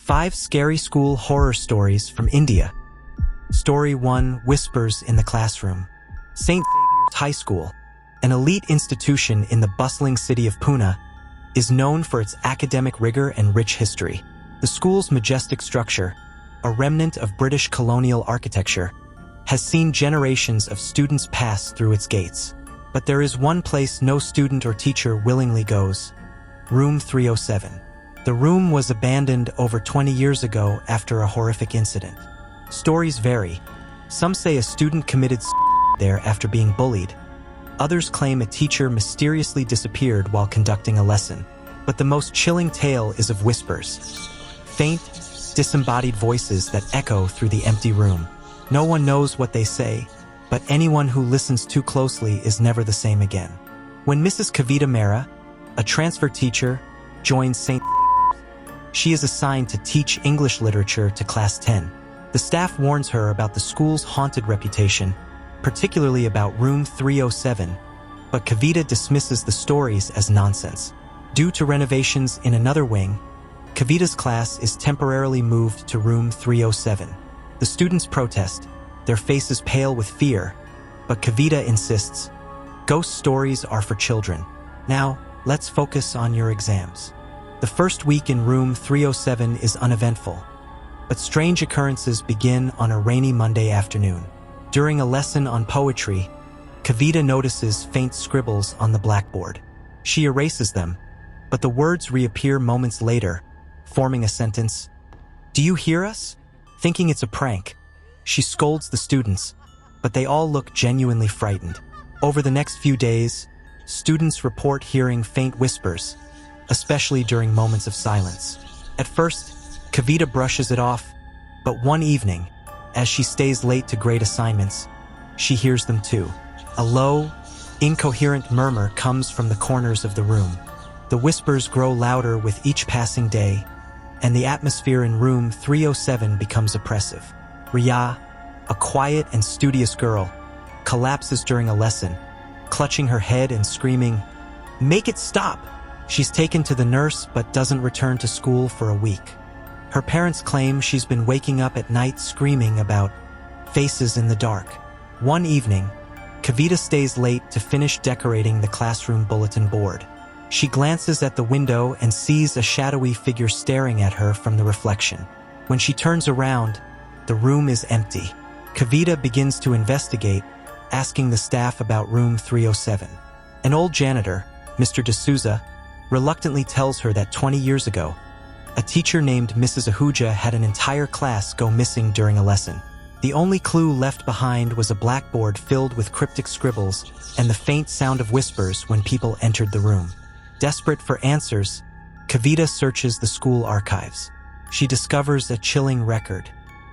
5 Scary School Horror Stories from India. Story 1: Whispers in the Classroom. St. Xavier's High School, an elite institution in the bustling city of Pune, is known for its academic rigor and rich history. The school's majestic structure, a remnant of British colonial architecture, has seen generations of students pass through its gates. But there is one place no student or teacher willingly goes: Room 307. The room was abandoned over 20 years ago after a horrific incident. Stories vary. Some say a student committed there after being bullied. Others claim a teacher mysteriously disappeared while conducting a lesson. But the most chilling tale is of whispers. Faint, disembodied voices that echo through the empty room. No one knows what they say, but anyone who listens too closely is never the same again. When Mrs. Kavita Mehra, a transfer teacher, joins St. She is assigned to teach English literature to Class 10. The staff warns her about the school's haunted reputation, particularly about Room 307, but Kavita dismisses the stories as nonsense. Due to renovations in another wing, Kavita's class is temporarily moved to Room 307. The students protest, their faces pale with fear, but Kavita insists, "Ghost stories are for children. Now, let's focus on your exams." The first week in Room 307 is uneventful, but strange occurrences begin on a rainy Monday afternoon. During a lesson on poetry, Kavita notices faint scribbles on the blackboard. She erases them, but the words reappear moments later, forming a sentence. "Do you hear us?" Thinking it's a prank, she scolds the students, but they all look genuinely frightened. Over the next few days, students report hearing faint whispers, especially during moments of silence. At first, Kavita brushes it off, but one evening, as she stays late to grade assignments, she hears them too. A low, incoherent murmur comes from the corners of the room. The whispers grow louder with each passing day, and the atmosphere in Room 307 becomes oppressive. Riya, a quiet and studious girl, collapses during a lesson, clutching her head and screaming, "Make it stop!" She's taken to the nurse but doesn't return to school for a week. Her parents claim she's been waking up at night screaming about faces in the dark. One evening, Kavita stays late to finish decorating the classroom bulletin board. She glances at the window and sees a shadowy figure staring at her from the reflection. When she turns around, the room is empty. Kavita begins to investigate, asking the staff about Room 307. An old janitor, Mr. D'Souza, reluctantly tells her that 20 years ago, a teacher named Mrs. Ahuja had an entire class go missing during a lesson. The only clue left behind was a blackboard filled with cryptic scribbles and the faint sound of whispers when people entered the room. Desperate for answers, Kavita searches the school archives. She discovers a chilling record.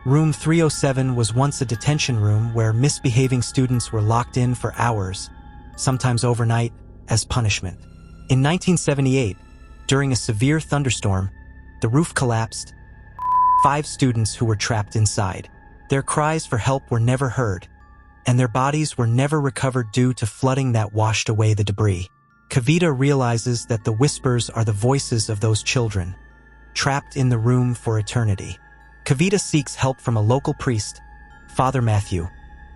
Room 307 was once a detention room where misbehaving students were locked in for hours, sometimes overnight, as punishment. In 1978, during a severe thunderstorm, the roof collapsed. 5 students who were trapped inside. Their cries for help were never heard, and their bodies were never recovered due to flooding that washed away the debris. Kavita realizes that the whispers are the voices of those children, trapped in the room for eternity. Kavita seeks help from a local priest, Father Matthew,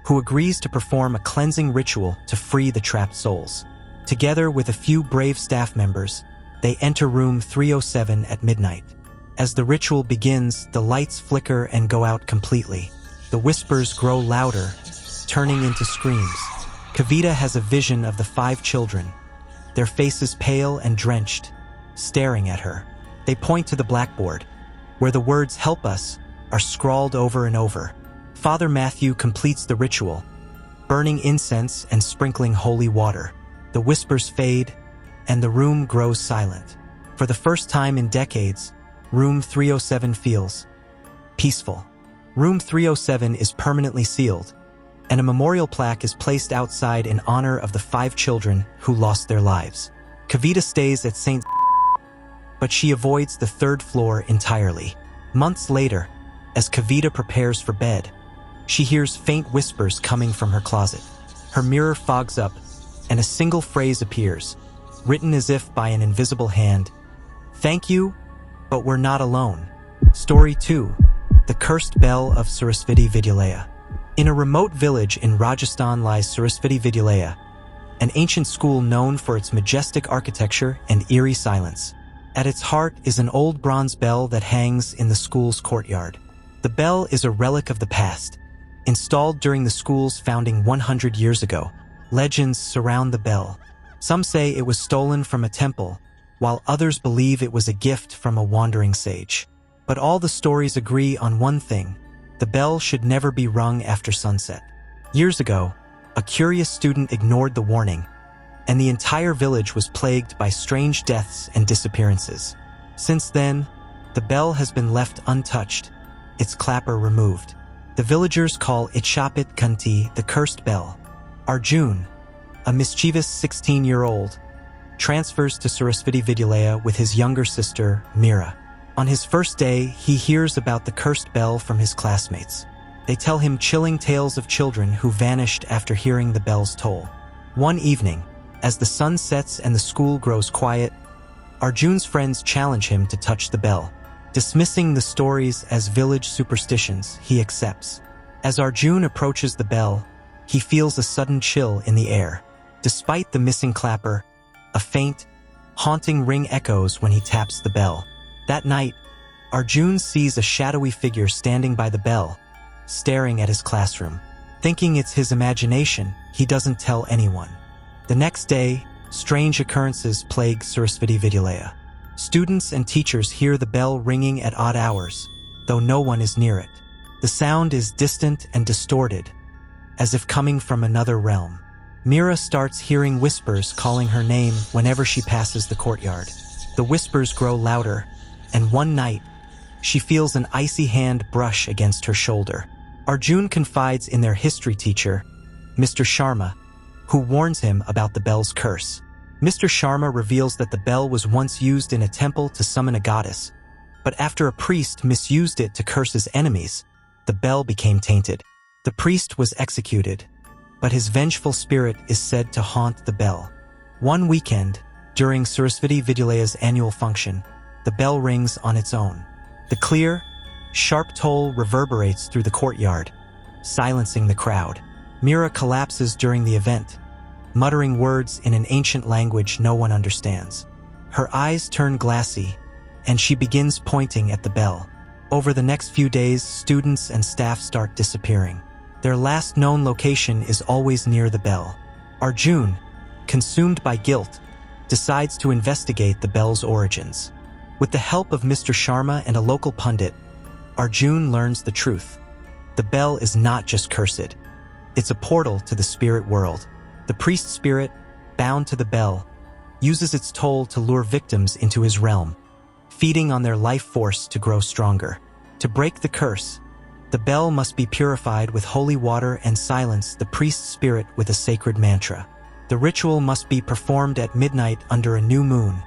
who agrees to perform a cleansing ritual to free the trapped souls. Together with a few brave staff members, they enter Room 307 at midnight. As the ritual begins, the lights flicker and go out completely. The whispers grow louder, turning into screams. Kavita has a vision of the 5 children, their faces pale and drenched, staring at her. They point to the blackboard, where the words "Help us" are scrawled over and over. Father Matthew completes the ritual, burning incense and sprinkling holy water. The whispers fade, and the room grows silent. For the first time in decades, Room 307 feels peaceful. Room 307 is permanently sealed, and a memorial plaque is placed outside in honor of the 5 children who lost their lives. Kavita stays at St. but she avoids the 3rd floor entirely. Months later, as Kavita prepares for bed, she hears faint whispers coming from her closet. Her mirror fogs up, and a single phrase appears, written as if by an invisible hand. "Thank you, but we're not alone." Story 2. The Cursed Bell of Sarasvati Vidyalaya. In a remote village in Rajasthan lies Sarasvati Vidyalaya, an ancient school known for its majestic architecture and eerie silence. At its heart is an old bronze bell that hangs in the school's courtyard. The bell is a relic of the past, installed during the school's founding 100 years ago. Legends surround the bell. Some say it was stolen from a temple, while others believe it was a gift from a wandering sage. But all the stories agree on one thing: the bell should never be rung after sunset. Years ago, a curious student ignored the warning, and the entire village was plagued by strange deaths and disappearances. Since then, the bell has been left untouched, its clapper removed. The villagers call it Shapit Kanti, the cursed bell. Arjun, a mischievous 16-year-old, transfers to Sarasvati Vidyalaya with his younger sister, Meera. On his first day, he hears about the cursed bell from his classmates. They tell him chilling tales of children who vanished after hearing the bell's toll. One evening, as the sun sets and the school grows quiet, Arjun's friends challenge him to touch the bell. Dismissing the stories as village superstitions, he accepts. As Arjun approaches the bell, he feels a sudden chill in the air. Despite the missing clapper, a faint, haunting ring echoes when he taps the bell. That night, Arjun sees a shadowy figure standing by the bell, staring at his classroom. Thinking it's his imagination, he doesn't tell anyone. The next day, strange occurrences plague Sarasvati Vidyalaya. Students and teachers hear the bell ringing at odd hours, though no one is near it. The sound is distant and distorted, as if coming from another realm. Meera starts hearing whispers calling her name whenever she passes the courtyard. The whispers grow louder, and one night, she feels an icy hand brush against her shoulder. Arjun confides in their history teacher, Mr. Sharma, who warns him about the bell's curse. Mr. Sharma reveals that the bell was once used in a temple to summon a goddess, but after a priest misused it to curse his enemies, the bell became tainted. The priest was executed, but his vengeful spirit is said to haunt the bell. One weekend, during Sarasvati Vidyalaya's annual function, the bell rings on its own. The clear, sharp toll reverberates through the courtyard, silencing the crowd. Meera collapses during the event, muttering words in an ancient language no one understands. Her eyes turn glassy, and she begins pointing at the bell. Over the next few days, students and staff start disappearing. Their last known location is always near the bell. Arjun, consumed by guilt, decides to investigate the bell's origins. With the help of Mr. Sharma and a local pundit, Arjun learns the truth. The bell is not just cursed. It's a portal to the spirit world. The priest spirit, bound to the bell, uses its toll to lure victims into his realm, feeding on their life force to grow stronger. To break the curse, the bell must be purified with holy water and silence the priest's spirit with a sacred mantra. The ritual must be performed at midnight under a new moon,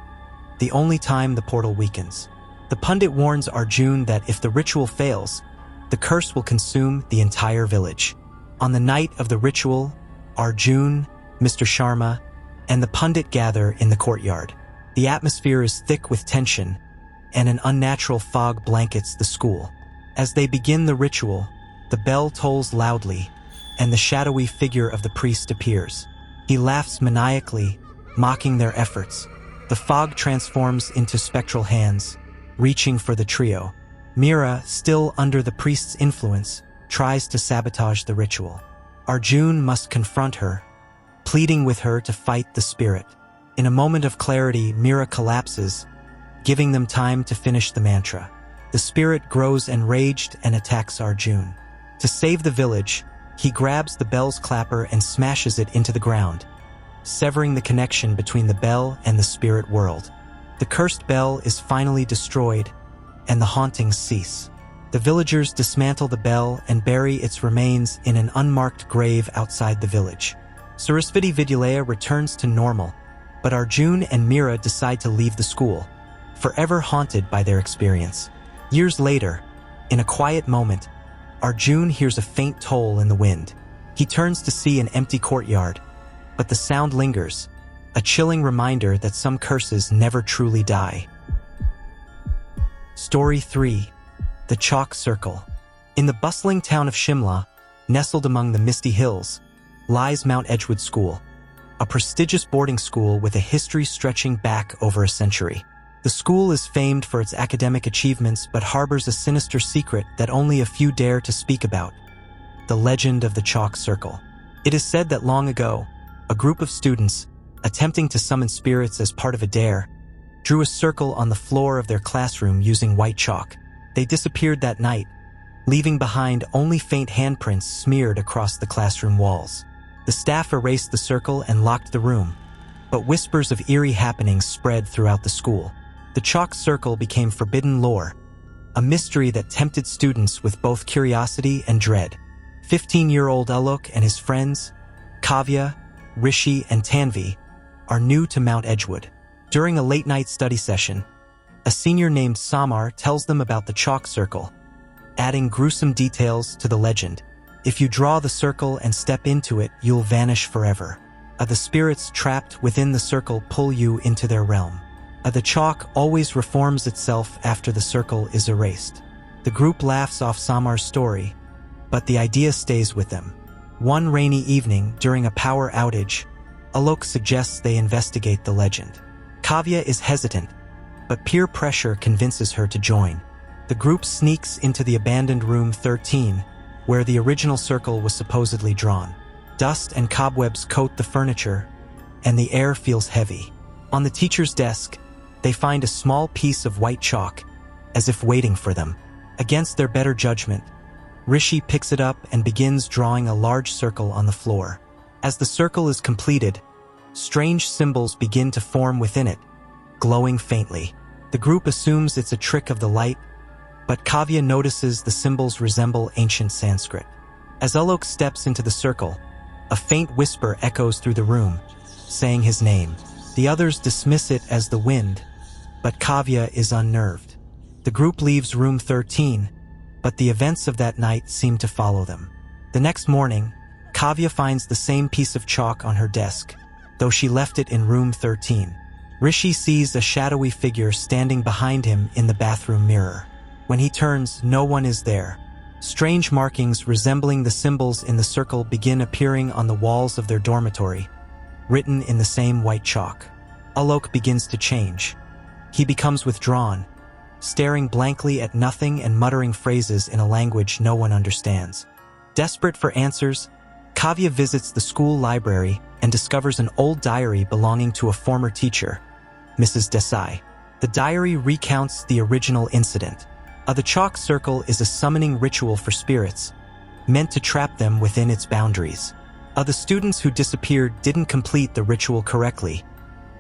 the only time the portal weakens. The pundit warns Arjun that if the ritual fails, the curse will consume the entire village. On the night of the ritual, Arjun, Mr. Sharma, and the pundit gather in the courtyard. The atmosphere is thick with tension, and an unnatural fog blankets the school. As they begin the ritual, the bell tolls loudly, and the shadowy figure of the priest appears. He laughs maniacally, mocking their efforts. The fog transforms into spectral hands, reaching for the trio. Meera, still under the priest's influence, tries to sabotage the ritual. Arjun must confront her, pleading with her to fight the spirit. In a moment of clarity, Meera collapses, giving them time to finish the mantra. The spirit grows enraged and attacks Arjun. To save the village, he grabs the bell's clapper and smashes it into the ground, severing the connection between the bell and the spirit world. The cursed bell is finally destroyed, and the hauntings cease. The villagers dismantle the bell and bury its remains in an unmarked grave outside the village. Sarasvati Vidyalaya returns to normal, but Arjun and Meera decide to leave the school, forever haunted by their experience. Years later, in a quiet moment, Arjun hears a faint toll in the wind. He turns to see an empty courtyard, but the sound lingers, a chilling reminder that some curses never truly die. Story 3. The Chalk Circle. In the bustling town of Shimla, nestled among the misty hills, lies Mount Edgewood School, a prestigious boarding school with a history stretching back over a century. The school is famed for its academic achievements but harbors a sinister secret that only a few dare to speak about: the legend of the Chalk Circle. It is said that long ago, a group of students, attempting to summon spirits as part of a dare, drew a circle on the floor of their classroom using white chalk. They disappeared that night, leaving behind only faint handprints smeared across the classroom walls. The staff erased the circle and locked the room, but whispers of eerie happenings spread throughout the school. The Chalk Circle became forbidden lore, a mystery that tempted students with both curiosity and dread. 15-year-old Alok and his friends, Kavya, Rishi, and Tanvi, are new to Mount Edgewood. During a late-night study session, a senior named Samar tells them about the Chalk Circle, adding gruesome details to the legend. If you draw the circle and step into it, you'll vanish forever. The spirits trapped within the circle pull you into their realm. The chalk always reforms itself after the circle is erased. The group laughs off Samar's story, but the idea stays with them. One rainy evening, during a power outage, Alok suggests they investigate the legend. Kavya is hesitant, but peer pressure convinces her to join. The group sneaks into the abandoned room 13, where the original circle was supposedly drawn. Dust and cobwebs coat the furniture, and the air feels heavy. On the teacher's desk, they find a small piece of white chalk, as if waiting for them. Against their better judgment, Rishi picks it up and begins drawing a large circle on the floor. As the circle is completed, strange symbols begin to form within it, glowing faintly. The group assumes it's a trick of the light, but Kavya notices the symbols resemble ancient Sanskrit. As Alok steps into the circle, a faint whisper echoes through the room, saying his name. The others dismiss it as the wind, but Kavya is unnerved. The group leaves room 13, but the events of that night seem to follow them. The next morning, Kavya finds the same piece of chalk on her desk, though she left it in room 13. Rishi sees a shadowy figure standing behind him in the bathroom mirror. When he turns, no one is there. Strange markings resembling the symbols in the circle begin appearing on the walls of their dormitory, written in the same white chalk. Alok begins to change. He becomes withdrawn, staring blankly at nothing and muttering phrases in a language no one understands. Desperate for answers, Kavya visits the school library and discovers an old diary belonging to a former teacher, Mrs. Desai. The diary recounts the original incident. The Chalk Circle is a summoning ritual for spirits, meant to trap them within its boundaries. The students who disappeared didn't complete the ritual correctly,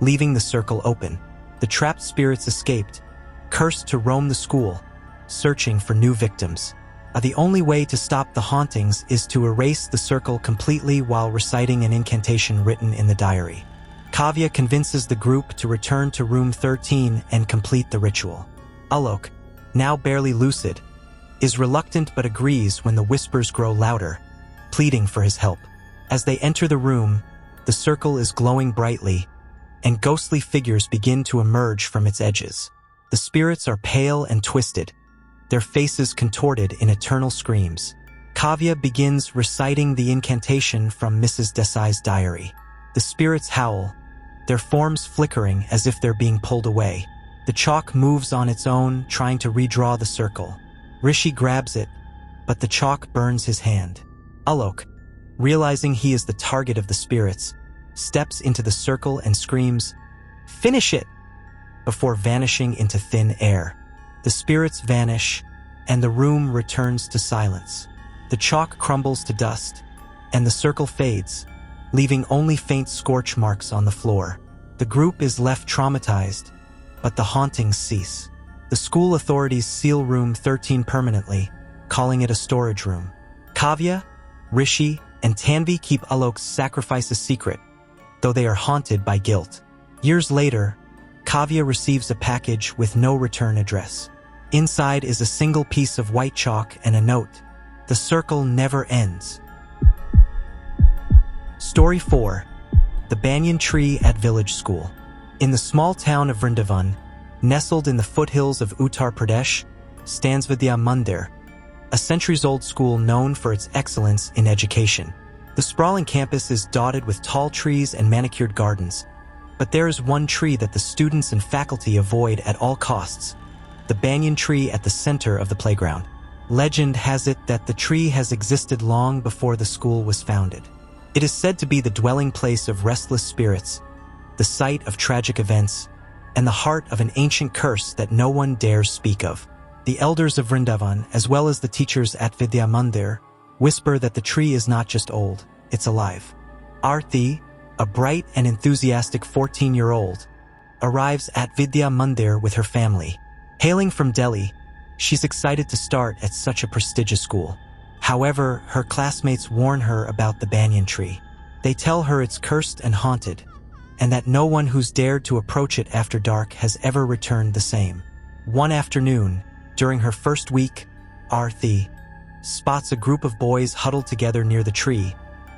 leaving the circle open. The trapped spirits escaped, cursed to roam the school, searching for new victims. The only way to stop the hauntings is to erase the circle completely while reciting an incantation written in the diary. Kavya convinces the group to return to room 13 and complete the ritual. Alok, now barely lucid, is reluctant but agrees when the whispers grow louder, pleading for his help. As they enter the room, the circle is glowing brightly, and ghostly figures begin to emerge from its edges. The spirits are pale and twisted, their faces contorted in eternal screams. Kavya begins reciting the incantation from Mrs. Desai's diary. The spirits howl, their forms flickering as if they're being pulled away. The chalk moves on its own, trying to redraw the circle. Rishi grabs it, but the chalk burns his hand. Alok, realizing he is the target of the spirits, steps into the circle and screams, "Finish it!" before vanishing into thin air. The spirits vanish, and the room returns to silence. The chalk crumbles to dust, and the circle fades, leaving only faint scorch marks on the floor. The group is left traumatized, but the hauntings cease. The school authorities seal room 13 permanently, calling it a storage room. Kavya, Rishi, and Tanvi keep Alok's sacrifice a secret, though they are haunted by guilt. Years later, Kavya receives a package with no return address. Inside is a single piece of white chalk and a note: "The circle never ends." Story 4. The Banyan Tree at Village School. In the small town of Vrindavan, nestled in the foothills of Uttar Pradesh, stands Vidya Mandir, a centuries-old school known for its excellence in education. The sprawling campus is dotted with tall trees and manicured gardens, but there is one tree that the students and faculty avoid at all costs: the banyan tree at the center of the playground. Legend has it that the tree has existed long before the school was founded. It is said to be the dwelling place of restless spirits, the site of tragic events, and the heart of an ancient curse that no one dares speak of. The elders of Vrindavan, as well as the teachers at Vidya Mandir, whisper that the tree is not just old, it's alive. Aarti, a bright and enthusiastic 14-year-old, arrives at Vidya Mandir with her family. Hailing from Delhi, she's excited to start at such a prestigious school. However, her classmates warn her about the banyan tree. They tell her it's cursed and haunted, and that no one who's dared to approach it after dark has ever returned the same. One afternoon, during her first week, Aarti spots a group of boys huddled together near the tree,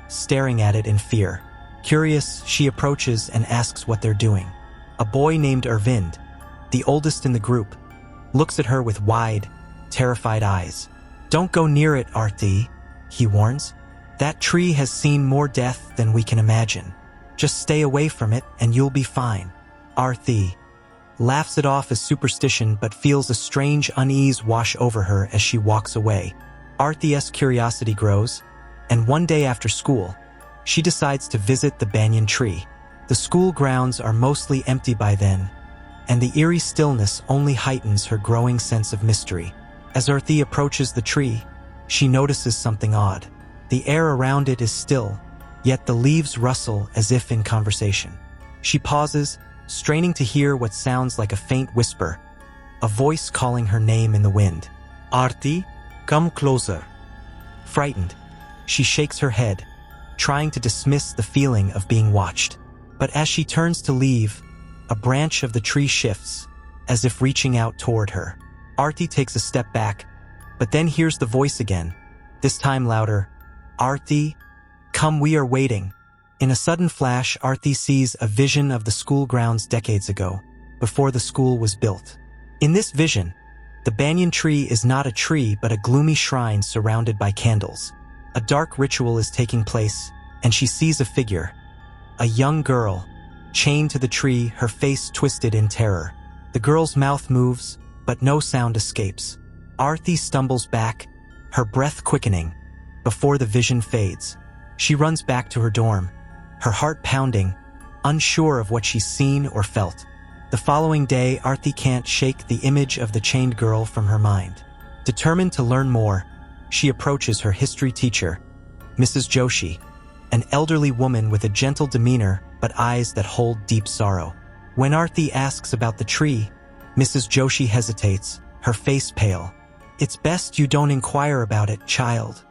staring at it in fear. Curious, she approaches and asks what they're doing. A boy named Arvind, the oldest in the group, looks at her with wide, terrified eyes. "Don't go near it, Aarti," he warns. "That tree has seen more death than we can imagine. Just stay away from it and you'll be fine." Aarti laughs it off as superstition but feels a strange unease wash over her as she walks away. Aarti's curiosity grows, and one day after school, she decides to visit the banyan tree. The school grounds are mostly empty by then, and the eerie stillness only heightens her growing sense of mystery. As Aarti approaches the tree, she notices something odd. The air around it is still, yet the leaves rustle as if in conversation. She pauses, straining to hear what sounds like a faint whisper, a voice calling her name in the wind. "Aarti, come closer." Frightened, she shakes her head, trying to dismiss the feeling of being watched. But as she turns to leave, a branch of the tree shifts, as if reaching out toward her. Aarti takes a step back, but then hears the voice again, this time louder. "Aarti, come, we are waiting." In a sudden flash, Aarti sees a vision of the school grounds decades ago, before the school was built. In this vision, the banyan tree is not a tree but a gloomy shrine surrounded by candles. A dark ritual is taking place, and she sees a figure, a young girl, chained to the tree, her face twisted in terror. The girl's mouth moves, but no sound escapes. Aarti stumbles back, her breath quickening, before the vision fades. She runs back to her dorm, her heart pounding, unsure of what she's seen or felt. The following day, Aarti can't shake the image of the chained girl from her mind. Determined to learn more, she approaches her history teacher, Mrs. Joshi, an elderly woman with a gentle demeanor but eyes that hold deep sorrow. When Aarti asks about the tree, Mrs. Joshi hesitates, her face pale. "It's best you don't inquire about it, child,"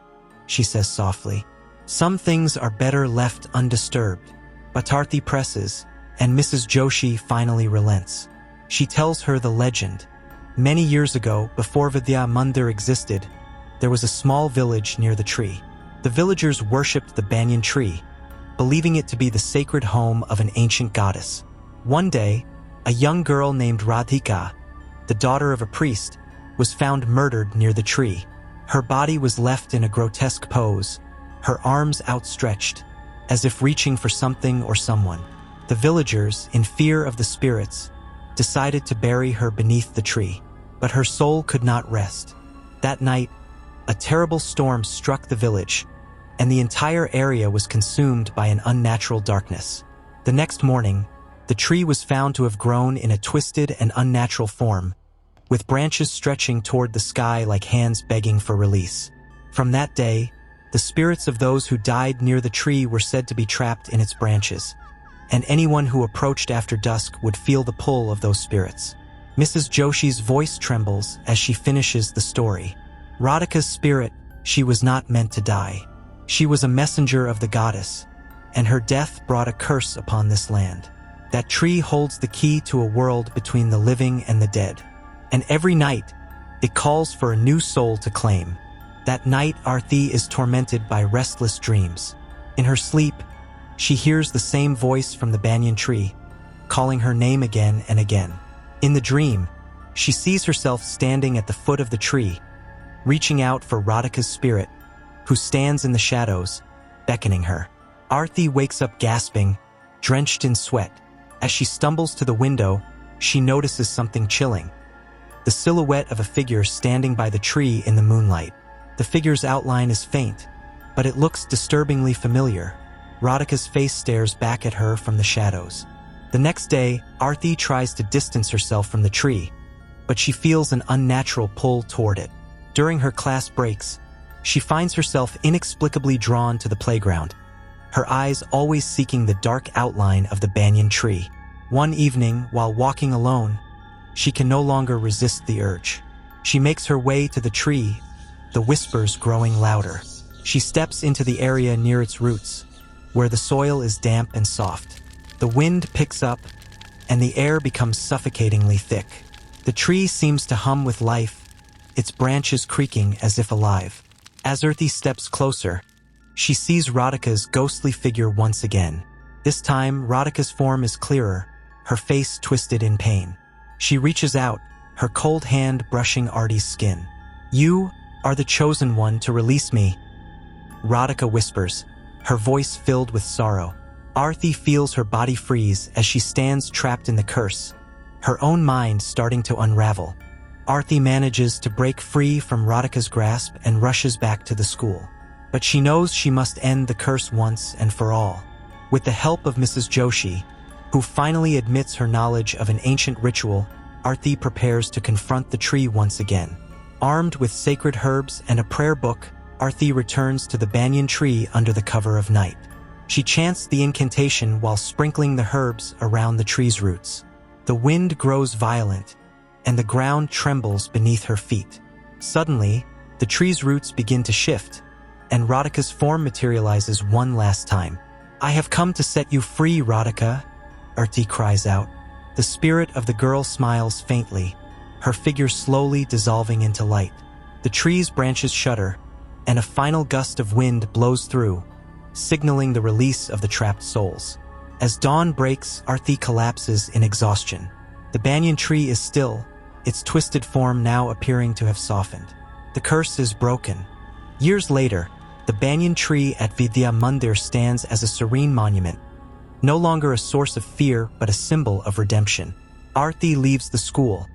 she says softly. "Some things are better left undisturbed." But Aarti presses, and Mrs. Joshi finally relents. She tells her the legend. Many years ago, before Vidya Mandir existed, there was a small village near the tree. The villagers worshipped the banyan tree, believing it to be the sacred home of an ancient goddess. One day, a young girl named Radhika, the daughter of a priest, was found murdered near the tree. Her body was left in a grotesque pose, her arms outstretched, as if reaching for something or someone. The villagers, in fear of the spirits, decided to bury her beneath the tree. But her soul could not rest. That night, a terrible storm struck the village, and the entire area was consumed by an unnatural darkness. The next morning, the tree was found to have grown in a twisted and unnatural form, with branches stretching toward the sky like hands begging for release. From that day, the spirits of those who died near the tree were said to be trapped in its branches, and anyone who approached after dusk would feel the pull of those spirits. Mrs. Joshi's voice trembles as she finishes the story. Radhika's spirit, she was not meant to die. She was a messenger of the goddess, and her death brought a curse upon this land. That tree holds the key to a world between the living and the dead, and every night, it calls for a new soul to claim. That night, Aarti is tormented by restless dreams. In her sleep, she hears the same voice from the banyan tree, calling her name again and again. In the dream, She sees herself standing at the foot of the tree, reaching out for Radhika's spirit, who stands in the shadows, beckoning her. Aarti wakes up gasping, drenched in sweat. As she stumbles to the window, she notices something chilling. The silhouette of a figure standing by the tree in the moonlight. The figure's outline is faint, but it looks disturbingly familiar. Radhika's face stares back at her from the shadows. The next day, Aarti tries to distance herself from the tree, but she feels an unnatural pull toward it. During her class breaks, she finds herself inexplicably drawn to the playground, her eyes always seeking the dark outline of the banyan tree. One evening, while walking alone, she can no longer resist the urge. She makes her way to the tree, the whispers growing louder. She steps into the area near its roots, where the soil is damp and soft. The wind picks up, and the air becomes suffocatingly thick. The tree seems to hum with life, its branches creaking as if alive. As Aarti steps closer, she sees Radhika's ghostly figure once again. This time, Radhika's form is clearer, her face twisted in pain. She reaches out, her cold hand brushing Aarti's skin. "You are the chosen one to release me," Radhika whispers, her voice filled with sorrow. Aarti feels her body freeze as she stands trapped in the curse, her own mind starting to unravel. Aarti manages to break free from Radhika's grasp and rushes back to the school. But she knows she must end the curse once and for all. With the help of Mrs. Joshi, who finally admits her knowledge of an ancient ritual, Aarti prepares to confront the tree once again. Armed with sacred herbs and a prayer book, Aarti returns to the banyan tree under the cover of night. She chants the incantation while sprinkling the herbs around the tree's roots. The wind grows violent, and the ground trembles beneath her feet. Suddenly, the tree's roots begin to shift, and Radhika's form materializes one last time. "I have come to set you free, Radhika," Aarti cries out. The spirit of the girl smiles faintly, her figure slowly dissolving into light. The tree's branches shudder, and a final gust of wind blows through, signaling the release of the trapped souls. As dawn breaks, Aarti collapses in exhaustion. The banyan tree is still, its twisted form now appearing to have softened. The curse is broken. Years later, the banyan tree at Vidya Mandir stands as a serene monument, no longer a source of fear but a symbol of redemption. Aarti leaves the school,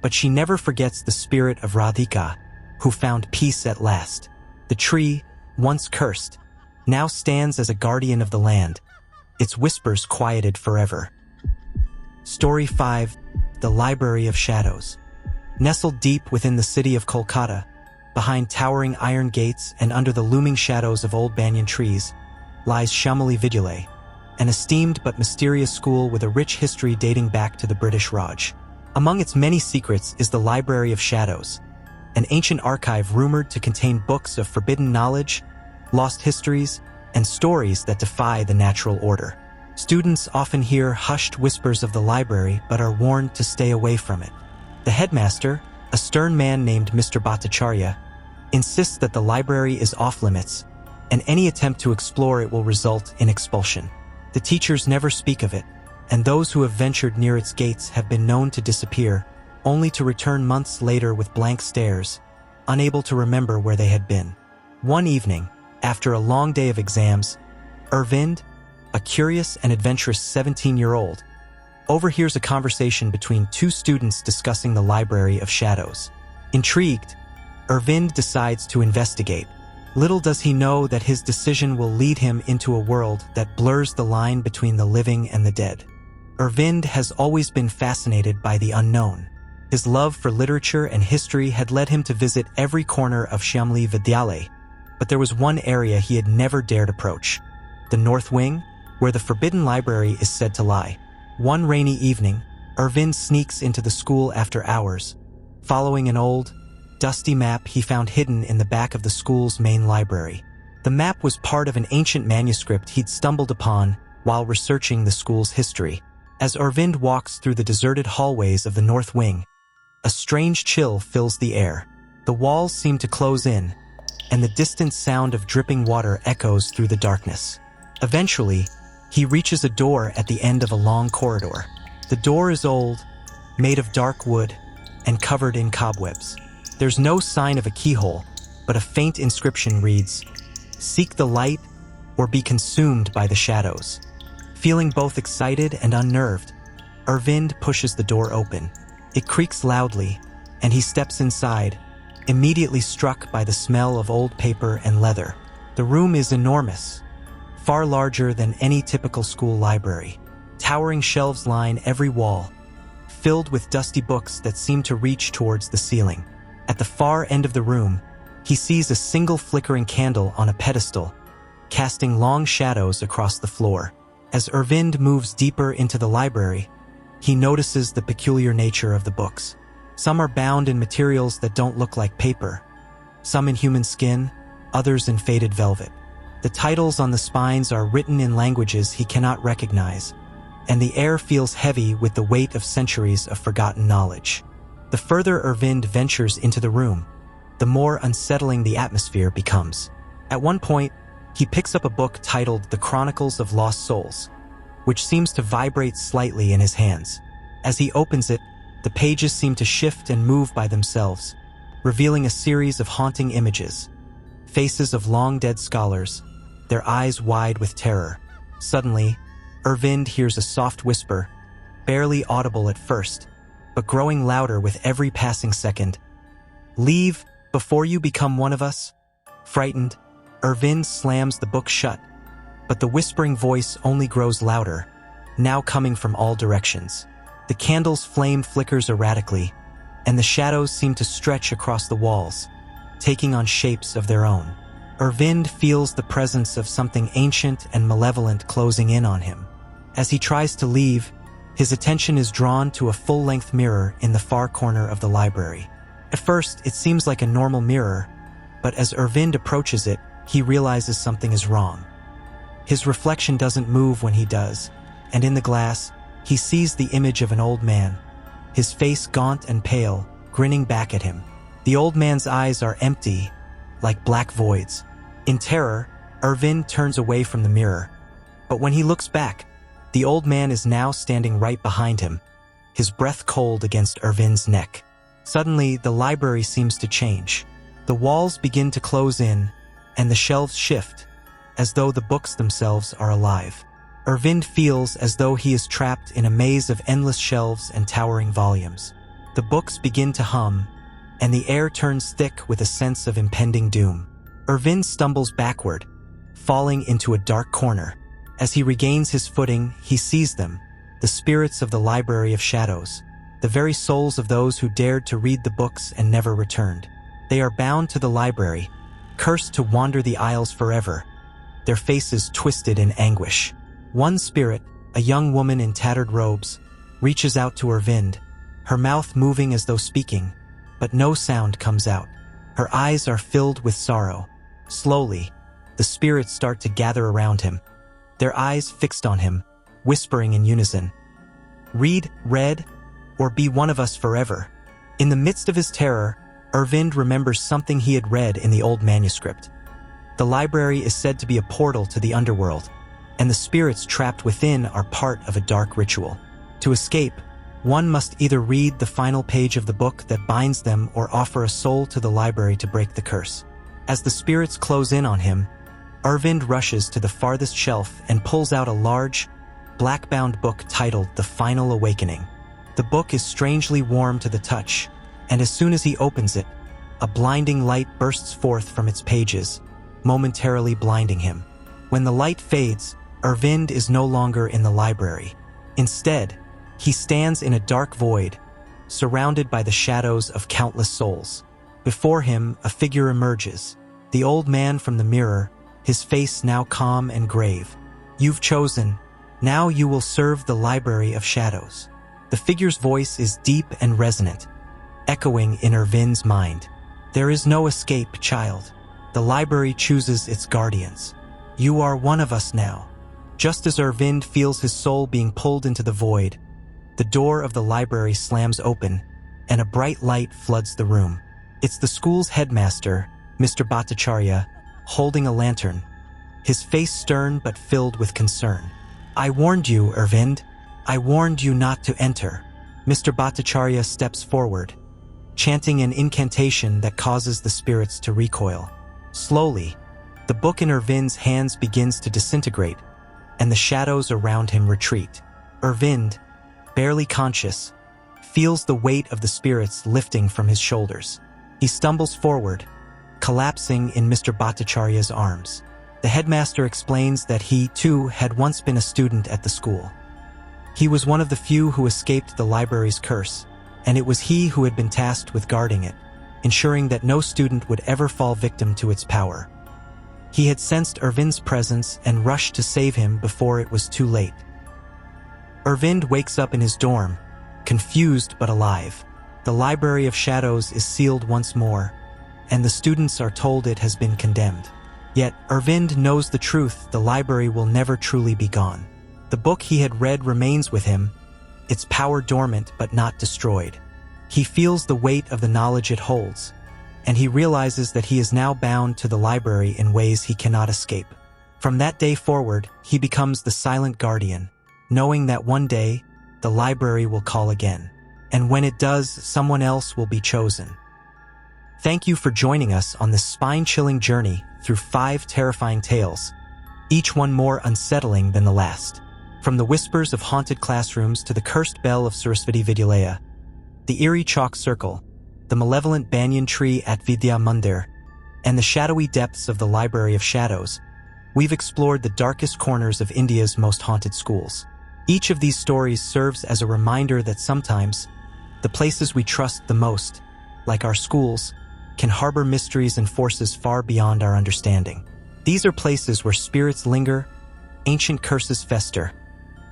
but she never forgets the spirit of Radhika, who found peace at last. The tree, once cursed, now stands as a guardian of the land, its whispers quieted forever. Story 5: The Library of Shadows. Nestled deep within the city of Kolkata, behind towering iron gates and under the looming shadows of old banyan trees, lies Shamali Vidyalaya, an esteemed but mysterious school with a rich history dating back to the British Raj. Among its many secrets is the Library of Shadows, an ancient archive rumored to contain books of forbidden knowledge, lost histories, and stories that defy the natural order. Students often hear hushed whispers of the library but are warned to stay away from it. The headmaster, a stern man named Mr. Bhattacharya, insists that the library is off-limits, and any attempt to explore it will result in expulsion. The teachers never speak of it, and those who have ventured near its gates have been known to disappear, only to return months later with blank stares, unable to remember where they had been. One evening, after a long day of exams, Arvind, a curious and adventurous 17-year-old, overhears a conversation between two students discussing the Library of Shadows. Intrigued, Arvind decides to investigate. Little does he know that his decision will lead him into a world that blurs the line between the living and the dead. Arvind has always been fascinated by the unknown. His love for literature and history had led him to visit every corner of Shamali Vidyalaya, but there was one area he had never dared approach: the North Wing, where the Forbidden Library is said to lie. One rainy evening, Arvind sneaks into the school after hours, following an old, dusty map he found hidden in the back of the school's main library. The map was part of an ancient manuscript he'd stumbled upon while researching the school's history. As Arvind walks through the deserted hallways of the North Wing, a strange chill fills the air. The walls seem to close in, and the distant sound of dripping water echoes through the darkness. Eventually, he reaches a door at the end of a long corridor. The door is old, made of dark wood, and covered in cobwebs. There's no sign of a keyhole, but a faint inscription reads, "Seek the light or be consumed by the shadows." Feeling both excited and unnerved, Arvind pushes the door open. It creaks loudly, and he steps inside, immediately struck by the smell of old paper and leather. The room is enormous, far larger than any typical school library. Towering shelves line every wall, filled with dusty books that seem to reach towards the ceiling. At the far end of the room, he sees a single flickering candle on a pedestal, casting long shadows across the floor. As Arvind moves deeper into the library, he notices the peculiar nature of the books. Some are bound in materials that don't look like paper, some in human skin, others in faded velvet. The titles on the spines are written in languages he cannot recognize, and the air feels heavy with the weight of centuries of forgotten knowledge. The further Arvind ventures into the room, the more unsettling the atmosphere becomes. At one point, he picks up a book titled The Chronicles of Lost Souls, which seems to vibrate slightly in his hands. As he opens it, the pages seem to shift and move by themselves, revealing a series of haunting images. Faces of long-dead scholars, their eyes wide with terror. Suddenly, Arvind hears a soft whisper, barely audible at first, but growing louder with every passing second. "Leave before you become one of us." Frightened, Arvind slams the book shut, but the whispering voice only grows louder, now coming from all directions. The candle's flame flickers erratically, and the shadows seem to stretch across the walls, taking on shapes of their own. Arvind feels the presence of something ancient and malevolent closing in on him. As he tries to leave, his attention is drawn to a full-length mirror in the far corner of the library. At first, it seems like a normal mirror, but as Arvind approaches it, he realizes something is wrong. His reflection doesn't move when he does, and in the glass, he sees the image of an old man, his face gaunt and pale, grinning back at him. The old man's eyes are empty, like black voids. In terror, Arvind turns away from the mirror, but when he looks back, the old man is now standing right behind him, his breath cold against Arvind's neck. Suddenly, the library seems to change. The walls begin to close in, and the shelves shift, as though the books themselves are alive. Arvind feels as though he is trapped in a maze of endless shelves and towering volumes. The books begin to hum, and the air turns thick with a sense of impending doom. Arvind stumbles backward, falling into a dark corner. As he regains his footing, he sees them, the spirits of the Library of Shadows, the very souls of those who dared to read the books and never returned. They are bound to the library, cursed to wander the aisles forever, their faces twisted in anguish. One spirit, a young woman in tattered robes, reaches out to Arvind, her mouth moving as though speaking, but no sound comes out. Her eyes are filled with sorrow. Slowly, the spirits start to gather around him, their eyes fixed on him, whispering in unison, "Read, or be one of us forever." In the midst of his terror, Arvind remembers something he had read in the old manuscript. The library is said to be a portal to the underworld, and the spirits trapped within are part of a dark ritual. To escape, one must either read the final page of the book that binds them or offer a soul to the library to break the curse. As the spirits close in on him, Arvind rushes to the farthest shelf and pulls out a large, black-bound book titled The Final Awakening. The book is strangely warm to the touch, and as soon as he opens it, a blinding light bursts forth from its pages, momentarily blinding him. When the light fades, Arvind is no longer in the library. Instead, he stands in a dark void, surrounded by the shadows of countless souls. Before him, a figure emerges, the old man from the mirror, his face now calm and grave. "You've chosen. Now you will serve the Library of Shadows." The figure's voice is deep and resonant, echoing in Arvind's mind. "There is no escape, child. The library chooses its guardians. You are one of us now." Just as Arvind feels his soul being pulled into the void, the door of the library slams open, and a bright light floods the room. It's the school's headmaster, Mr. Bhattacharya, holding a lantern, his face stern but filled with concern. "I warned you, Arvind. I warned you not to enter." Mr. Bhattacharya steps forward, chanting an incantation that causes the spirits to recoil. Slowly, the book in Ervind's hands begins to disintegrate, and the shadows around him retreat. Ervind, barely conscious, feels the weight of the spirits lifting from his shoulders. He stumbles forward, collapsing in Mr. Bhattacharya's arms. The headmaster explains that he, too, had once been a student at the school. He was one of the few who escaped the library's curse, and it was he who had been tasked with guarding it, ensuring that no student would ever fall victim to its power. He had sensed Ervind's presence and rushed to save him before it was too late. Ervind wakes up in his dorm, confused but alive. The Library of Shadows is sealed once more, and the students are told it has been condemned. Yet, Ervind knows the truth: the library will never truly be gone. The book he had read remains with him, its power dormant but not destroyed. He feels the weight of the knowledge it holds, and he realizes that he is now bound to the library in ways he cannot escape. From that day forward, he becomes the silent guardian, knowing that one day, the library will call again. And when it does, someone else will be chosen. Thank you for joining us on this spine-chilling journey through 5 terrifying tales, each one more unsettling than the last. From the whispers of haunted classrooms to the cursed bell of Sarasvati Vidyalaya, the eerie chalk circle, the malevolent banyan tree at Vidya Mandir, and the shadowy depths of the Library of Shadows, we've explored the darkest corners of India's most haunted schools. Each of these stories serves as a reminder that sometimes, the places we trust the most, like our schools, can harbor mysteries and forces far beyond our understanding. These are places where spirits linger, ancient curses fester,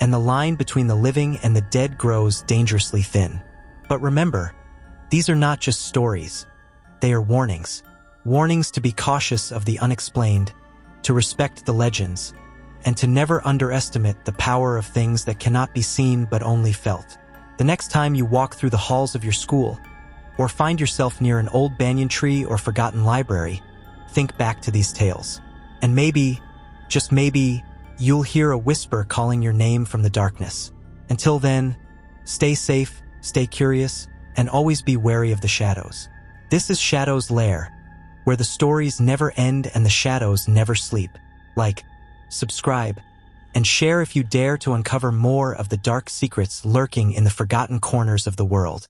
and the line between the living and the dead grows dangerously thin. But remember, these are not just stories. They are warnings. Warnings to be cautious of the unexplained, to respect the legends, and to never underestimate the power of things that cannot be seen but only felt. The next time you walk through the halls of your school, or find yourself near an old banyan tree or forgotten library, think back to these tales. And maybe, just maybe, you'll hear a whisper calling your name from the darkness. Until then, stay safe, stay curious, and always be wary of the shadows. This is Shadow's Lair, where the stories never end and the shadows never sleep. Like, subscribe, and share if you dare to uncover more of the dark secrets lurking in the forgotten corners of the world.